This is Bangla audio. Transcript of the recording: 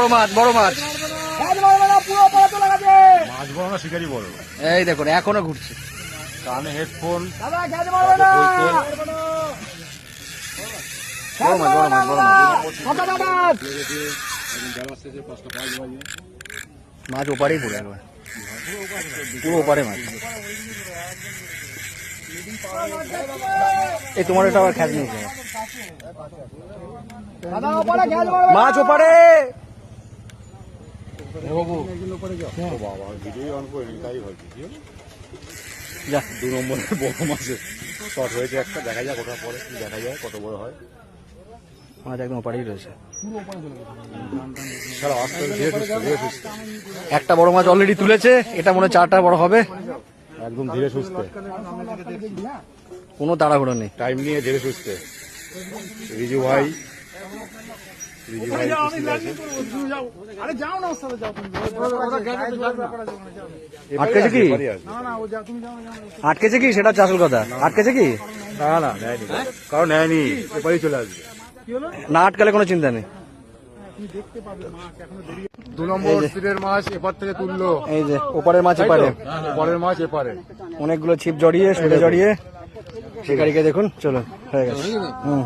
বড় মাছ, বড় মাছ। মাছ বড় না শিকারি বড়? এই দেখুন এখনো ঘুরছে। কানে হেডফোন, বড় মাছ, বড় মাছ, বড় মাছ। মাছ ওপারেই পড়ে একবার, পুরো ওপারে মাছ। এই তোমার এটা আবার খ্যাত নিয়েছে মাছ ওপারে। বাবা ভিডিও অন করে তাই ভাবছি যা 2 নম্বরের বড় মাছের শট হয়েছে একটা, দেখা যাক ওটা পরে কি দেখা যায় কত বড় হয়। মাছ একদম ওপারেই রয়েছে। সারা আস্তে ধীরে সুস্থে ধীরে সুস্থে, একটা বড় মাছ অলরেডি তুলেছে, এটা মনে হয় 4টা বড় হবে। একদম ধীরে সুস্থে, কোনো তাড়াহুড়ো নেই। টাইম নিয়ে ধীরে সুস্থে। রিজু ভাই, রিজু ভাই আছে। আটকেছে কি? আটকেছে কি সেটা হচ্ছে আসল কথা। আটকেছে কি? না না নেয়নি, কারণ নেয়নি, এপারেই চলে আসবে। না আটকালে কোনো চিন্তা নেই। 2 নম্বর স্পিডের মাছ এপার থেকে তুললো। এই যে ওপারের মাছ এপারে, এপারের মাছ এপারে, অনেকগুলো ছিপ জড়িয়ে সুলে জড়িয়ে শিকারিকে দেখুন। চলুন, হয়ে গেছে। হুম।